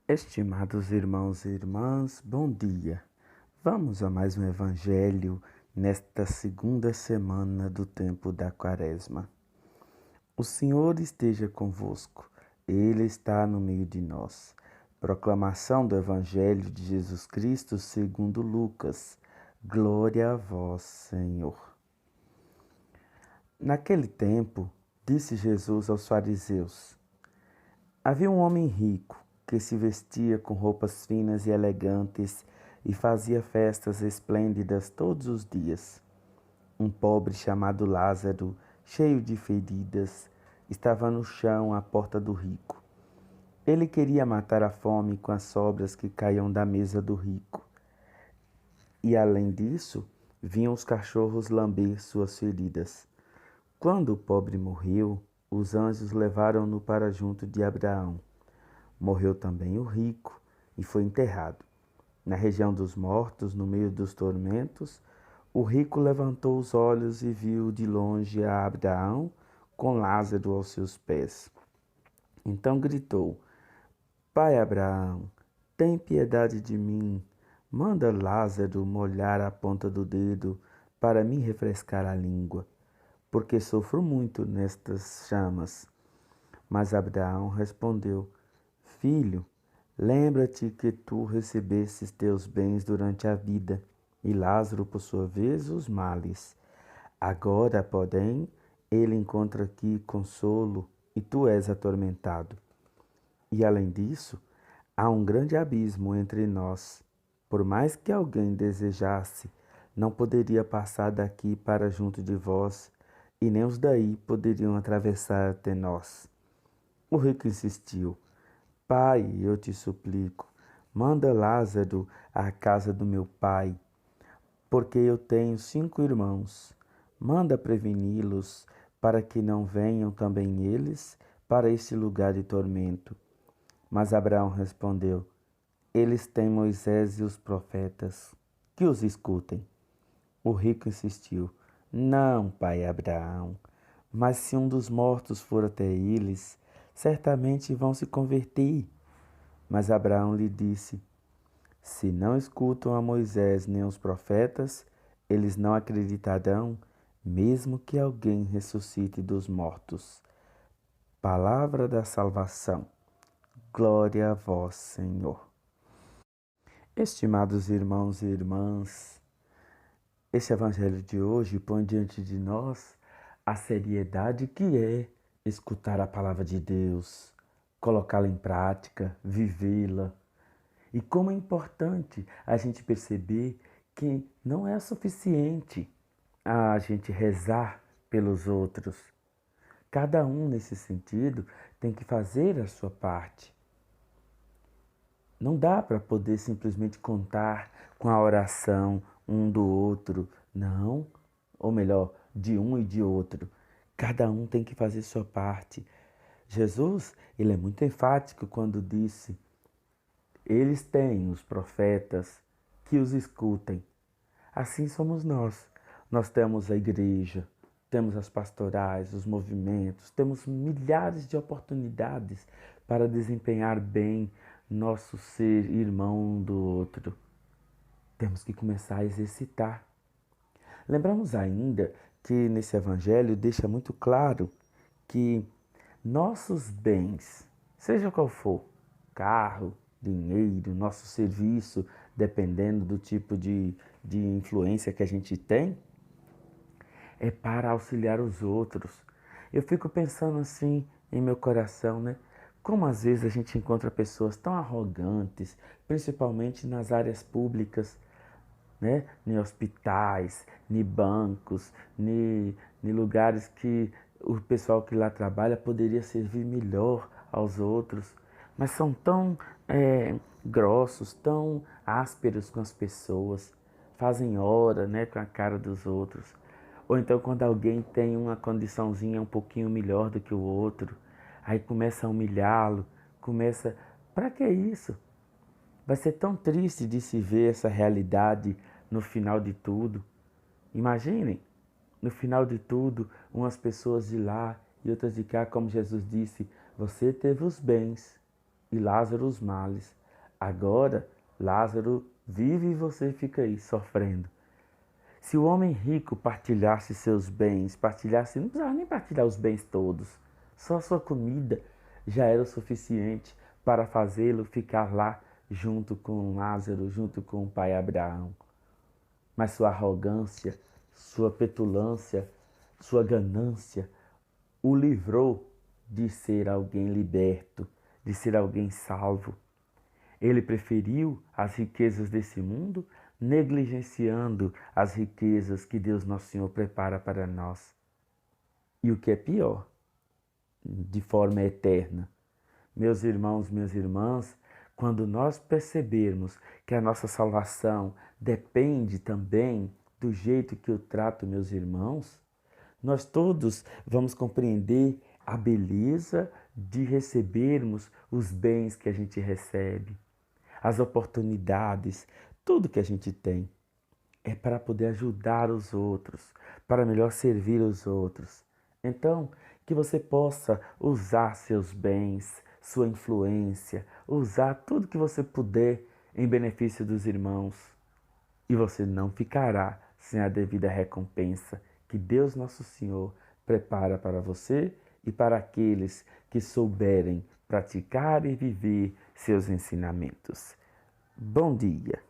Estimados irmãos e irmãs, bom dia. Vamos a mais um evangelho nesta segunda semana do tempo da Quaresma. O Senhor esteja convosco, Ele está no meio de nós. Proclamação do Evangelho de Jesus Cristo segundo Lucas. Glória a vós, Senhor. Naquele tempo, disse Jesus aos fariseus: havia um homem rico que se vestia com roupas finas e elegantes e fazia festas esplêndidas todos os dias. Um pobre chamado Lázaro, cheio de feridas, estava no chão à porta do rico. Ele queria matar a fome com as sobras que caíam da mesa do rico. E além disso, vinham os cachorros lamber suas feridas. Quando o pobre morreu, os anjos levaram-no para junto de Abraão. Morreu também o rico e foi enterrado. Na região dos mortos, no meio dos tormentos, o rico levantou os olhos e viu de longe a Abraão com Lázaro aos seus pés. Então gritou: Pai Abraão, tem piedade de mim. Manda Lázaro molhar a ponta do dedo para me refrescar a língua, porque sofro muito nestas chamas. Mas Abraão respondeu: Filho, lembra-te que tu recebestes teus bens durante a vida, e Lázaro, por sua vez, os males. Agora, porém, ele encontra aqui consolo, e tu és atormentado. E além disso, há um grande abismo entre nós. Por mais que alguém desejasse, não poderia passar daqui para junto de vós, e nem os daí poderiam atravessar até nós. O rico insistiu: Pai, eu te suplico, manda Lázaro à casa do meu pai, porque eu tenho 5 irmãos. Manda preveni-los para que não venham também eles para este lugar de tormento. Mas Abraão respondeu: Eles têm Moisés e os profetas, que os escutem. O rico insistiu: Não, pai Abraão, mas se um dos mortos for até eles, certamente vão se converter. Mas Abraão lhe disse: Se não escutam a Moisés nem os profetas, eles não acreditarão, mesmo que alguém ressuscite dos mortos. Palavra da salvação. Glória a vós, Senhor. Estimados irmãos e irmãs, este evangelho de hoje põe diante de nós a seriedade que é escutar a palavra de Deus, colocá-la em prática, vivê-la. E como é importante a gente perceber que não é suficiente a gente rezar pelos outros. Cada um, nesse sentido, tem que fazer a sua parte. Não dá para poder simplesmente contar com a oração um do outro, não. Ou melhor, de um e de outro. Cada um tem que fazer sua parte. Jesus, ele é muito enfático quando disse: eles têm os profetas, que os escutem. Assim somos nós. Nós temos a igreja, temos as pastorais, os movimentos, temos milhares de oportunidades para desempenhar bem nosso ser irmão um do outro. Temos que começar a exercitar. Lembramos ainda que nesse evangelho deixa muito claro que nossos bens, seja qual for, carro, dinheiro, nosso serviço, dependendo do tipo de influência que a gente tem, é para auxiliar os outros. Eu fico pensando assim em meu coração, né? Como às vezes a gente encontra pessoas tão arrogantes, principalmente nas áreas públicas, né? Em hospitais, em bancos, em lugares que o pessoal que lá trabalha poderia servir melhor aos outros, mas são tão grossos, tão ásperos com as pessoas, fazem hora, né, com a cara dos outros. Ou então quando alguém tem uma condiçãozinha um pouquinho melhor do que o outro, aí começa a humilhá-lo, Para que isso? Vai ser tão triste de se ver essa realidade no final de tudo. Imaginem, no final de tudo, umas pessoas de lá e outras de cá, como Jesus disse, você teve os bens e Lázaro os males. Agora, Lázaro vive e você fica aí sofrendo. Se o homem rico partilhasse seus bens, partilhasse, não precisava nem partilhar os bens todos, só a sua comida já era o suficiente para fazê-lo ficar lá junto com Lázaro, junto com o pai Abraão. Mas sua arrogância, sua petulância, sua ganância o livrou de ser alguém liberto, de ser alguém salvo. Ele preferiu as riquezas desse mundo, negligenciando as riquezas que Deus Nosso Senhor prepara para nós. E o que é pior, de forma eterna. Meus irmãos, minhas irmãs, quando nós percebermos que a nossa salvação depende também do jeito que eu trato meus irmãos, nós todos vamos compreender a beleza de recebermos os bens que a gente recebe, as oportunidades, tudo que a gente tem. É para poder ajudar os outros, para melhor servir os outros. Então, que você possa usar seus bens, sua influência, usar tudo que você puder em benefício dos irmãos. E você não ficará sem a devida recompensa que Deus Nosso Senhor prepara para você e para aqueles que souberem praticar e viver seus ensinamentos. Bom dia!